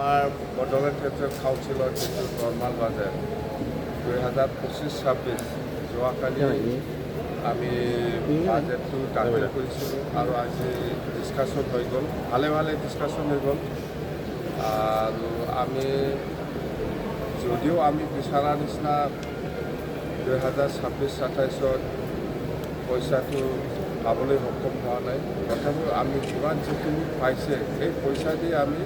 আমাৰ বডলেণ্ড ট্ৰেড কাউন্সিলৰ যিটো normal budget 2025-26 যোৱাকালি আমি বাজেটটো দাখিল কৰিছিলোঁ আৰু আজি ডিছকাশ্যন হৈ গ'ল, ভালে ডিছকাশ্যন হৈ গ'ল। আৰু আমি যদিও আমি বিচৰা নিচিনা 2026-27 পইচাটো পাবলৈ সক্ষম হোৱা নাই, তথাপিও আমি যিমান যিখিনি পাইছে সেই পইচা দি আমি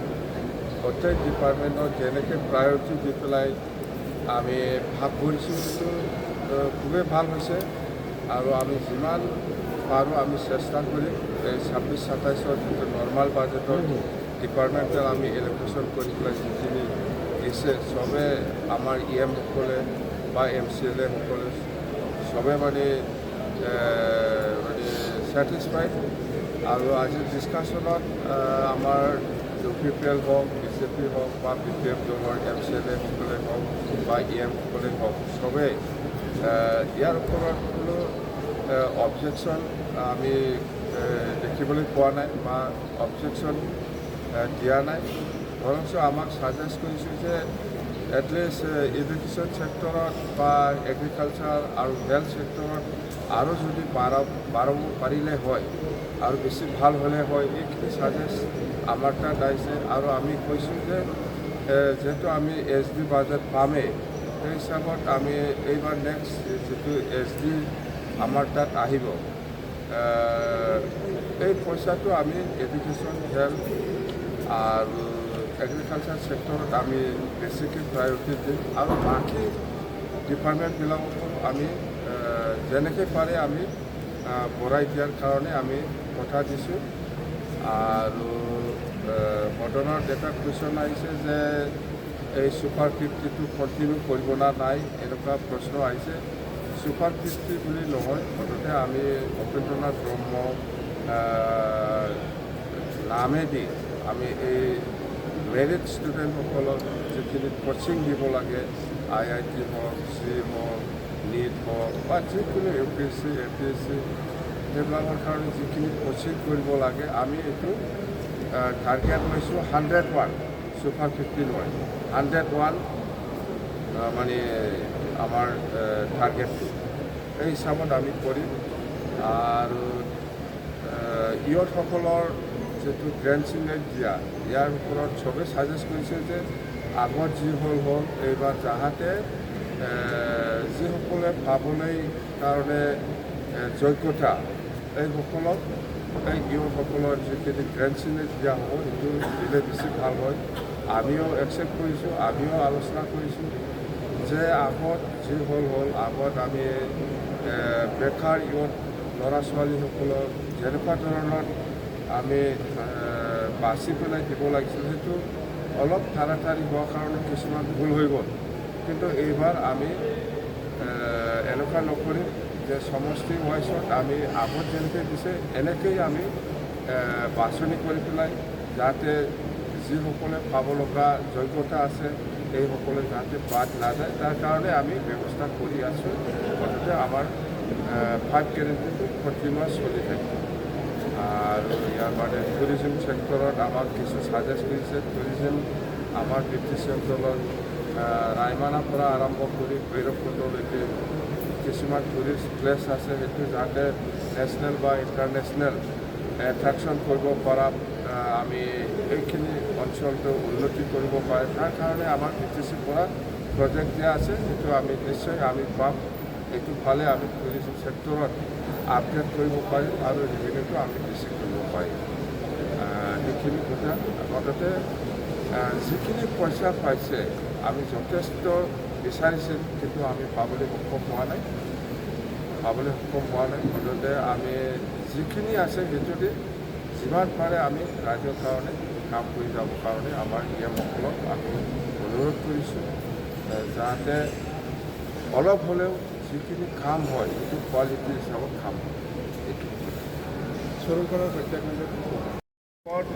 প্ৰত্যেক ডিপাৰ্টমেণ্টত যেনেকৈ প্ৰায়ৰিটি দি পেলাই আমি ভাগ কৰিছোঁ, সেইটো খুবেই ভাল হৈছে। আৰু আমি যিমান পাৰোঁ আমি চেষ্টা কৰিম এই 26-27 যিটো নৰ্মাল বাজেটৰ ডিপাৰ্টমেণ্টেল আমি এল'কেশ্যন কৰি পেলাই যিখিনি দিছে, চবে আমাৰ সকলে বা MCLA সকলে চবে মানে ছেটিছফাইড। আৰু আজিৰ ডিছকাশ্যনত আমাৰ UPPL হওক, BJP হওক বা BPF দলৰ MCLA সকলে হওক বা সকলে হওক, চবেই ইয়াৰ ওপৰত কোনো অবজেকশ্যন আমি দেখিবলৈ পোৱা নাই বা অবজেকশ্যন দিয়া নাই। বৰঞ্চ আমাক ছাজেষ্ট কৰিছোঁ যে এটলিষ্ট এডুকেশ্যন ছেক্টৰত বা এগ্ৰিকালচাৰ আৰু হেল্থ ছেক্টৰত আৰু যদি বাঢ়াব পাৰিলে হয় আৰু বেছি ভাল হ'লে হয়, এইখিনি ছাজেষ্ট আমাৰ তাত আহিছে। আৰু আমি কৈছোঁ যে যিহেতু আমি SD বাজেট পামেই, সেই হিচাপত আমি এইবাৰ নেক্সট যিটো SD আমাৰ তাত আহিব, এই পইচাটো আমি এডুকেশ্যন, হেল্থ আৰু এগ্ৰিকালচাৰ ছেক্টৰত আমি বেছিকৈ প্ৰায়ৰিটি দিম। আৰু বাকী ডিপাৰ্টমেণ্টবিলাককো আমি যেনেকৈ পাৰে আমি বঢ়াই দিয়াৰ কাৰণে আমি কথা দিছোঁ। আৰু বৰ্তমানত এটা কুৱেশ্যন আহিছে যে এই ছুপাৰ 50টো কণ্টিনিউ কৰিব না নাই, এনেকুৱা প্ৰশ্ন আহিছে। ছুপাৰ 50 বুলি নহয়, মুঠতে আমি উপেন্দ্ৰনাথ ব্ৰহ্ম নামেদি আমি এই মেৰিট ষ্টুডেণ্টসকলক যিখিনি কোচিং দিব লাগে, IIT হওক, হওক, NEET হওক বা যিকোনো UPSC, APSC সেইবিলাকৰ কাৰণে যিখিনি কোচিং কৰিব লাগে, আমি এইটো টাৰ্গেট লৈছোঁ 101, ছুপাৰ 50 নহয়, 101 মানে আমাৰ টাৰ্গেটটো। এই হিচাপত আমি কৰিম। আৰু ইয়থসকলৰ যিটো গ্ৰেণ্ড চিনেট দিয়া, ইয়াৰ ওপৰত চবেই ছাজেষ্ট কৰিছে যে আগত যি হ'ল এইবাৰ যাহাতে যিসকলে পাবলৈ কাৰণে যোগ্যতা, এইসকলক এই ইয়থসকলৰ যিখিনি গ্ৰেণ্ড চিনেট দিয়া হ'ব, সেইটো দিলে বেছি ভাল হয়। আমিও একচেপ্ট কৰিছোঁ, আমিও আলোচনা কৰিছোঁ যে আগত যি হ'ল আগত আমি বেকাৰ ইয়থ ল'ৰা ছোৱালীসকলক যেনেকুৱা ধৰণৰ আমি বাছি পেলাই দিব লাগিছিল, সেইটো অলপ তাড়াতাড়ি হোৱাৰ কাৰণে কিছুমান ভুল হৈ গ'ল। কিন্তু এইবাৰ আমি এনেকুৱা নকৰিম যে সমষ্টি ৱাইজত আমি আগত যেনেকৈ দিছে এনেকৈয়ে আমি বাছনি কৰি পেলাই যাতে যিসকলে পাব লগা যোগ্যতা আছে এইসকলে যাতে বাদ নাযায়, তাৰ কাৰণে আমি ব্যৱস্থা কৰি আছোঁ। গতিকে আমাৰ 5 গেৰেণ্টিটো কণ্টিনিউৱাছ চলি থাকিব। আৰু ইয়াৰ বাদে টুৰিজিম ছেক্টৰত আমাক কিছু ছাজেষ্ট কৰিছে। টুৰিজিম আমাৰ BTC অঞ্চলত ৰায়মানাৰ পৰা আৰম্ভ কৰি ভৈৰৱকুণ্ডলৈকে কিছুমান টুৰিষ্ট প্লেচ আছে, সেইটো যাতে নেশ্যনেল বা ইণ্টাৰনেশ্যনেল এট্ৰেকশ্যন কৰিব পৰা আমি এইখিনি অঞ্চলটো উন্নতি কৰিব পাৰে, তাৰ কাৰণে আমাৰ BTCৰ পৰা প্ৰজেক্ট দিয়া আছে, সেইটো আমি নিশ্চয় আমি পাম। এইটো ফালে আমি টুৰিজিম ছেক্টৰত আপগ্ৰেড কৰিব পাৰিম আৰু ৰেভিনিউটো আমি বেছি কৰিব পাৰিম। সেইখিনি কথা। মুঠতে যিখিনি পইচা পাইছে আমি যথেষ্ট বিচাৰিছিল, কিন্তু আমি পাবলৈ সক্ষম হোৱা নাই। মুঠতে আমি যিখিনি আছে সেইটোতে যিমান পাৰে আমি ৰাইজৰ কাৰণে কাম কৰি যাবৰ কাৰণে আমাৰ সকলক আমি অনুৰোধ কৰিছোঁ, যাতে অলপ হ'লেও যিখিনি কাম হয় সেইটো কোৱালিটি হিচাপত কাম হয়। এইটো চৰকাৰৰ প্ৰত্যাহ্বানত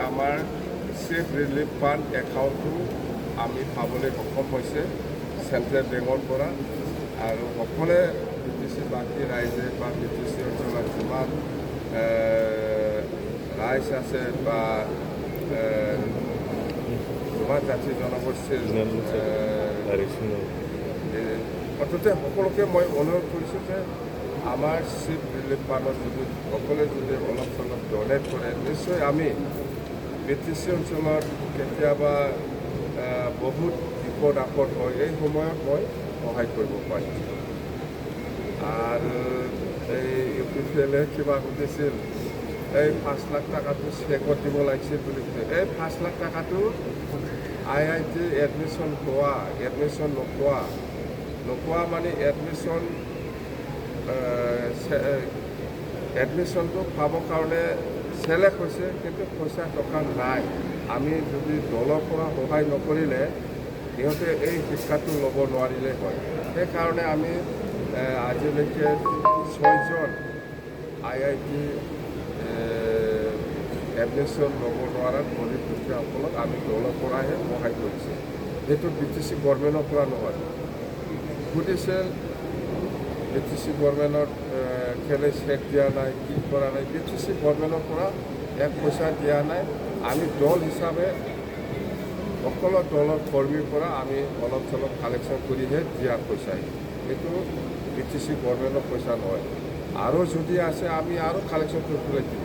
আমাৰ ছেফ ৰিলিফ ফাণ্ড একাউণ্টটো আমি পাবলৈ সক্ষম হৈছে চেণ্ট্ৰেল বেংকৰ পৰা। আৰু সকলোৱে BTC বাকী ৰাইজে বা BTC অঞ্চলত যিমান ৰাইজ আছে বা জমা জাতি জনগোষ্ঠীৰ অন্ততে সকলোকে মই অনুৰোধ কৰিছোঁ যে আমাৰ চিফ ৰিলিফ ফাণ্ডত যদি সকলোৱে যদি অলপ চলপ ডনেট কৰে নিশ্চয় আমি BTC অঞ্চলত কেতিয়াবা বহুত বিপদ আপদ হয় এই সময়ত মই সহায় কৰিব পাৰিম। আৰু এই UPPL কিবা সুধিছিল এই 5 লাখ টাকাটো চেকত দিব লাগিছিল বুলি কৈছে। এই 5 লাখ টাকাটো IIT এডমিশ্যন নোপোৱা মানে এডমিশ্যনটো পাবৰ কাৰণে চেলেক্ট হৈছে কিন্তু পইচা টকা নাই। আমি যদি দলৰ পৰা সহায় নকৰিলে সিহঁতে এই শিক্ষাটো ল'ব নোৱাৰিলে হয়। সেইকাৰণে আমি আজিলৈকে 6জন IIT এডমিশ্যন ল'ব নোৱাৰা গৰীব দুখীয়াসকলক আমি দলৰ পৰাহে সহায় কৰিছোঁ। সেইটো BTC গভৰ্ণমেণ্টৰ পৰা নহয়। সুধিছিল BTC গভৰ্ণমেণ্টত কেলে চেক দিয়া নাই, কি কৰা নাই। BTC গভৰ্ণমেণ্টৰ পৰা এক পইচা দিয়া নাই। আমি দল হিচাপে সকলো দলৰ কৰ্মীৰ পৰা আমি অলপ চলপ কালেকশ্যন কৰিহে দিয়া পইচা। এইটো BTC গভৰ্ণমেণ্টৰ পইচা নহয়। আৰু যদি আছে আমি আৰু কালেকশ্যন কৰি দিম।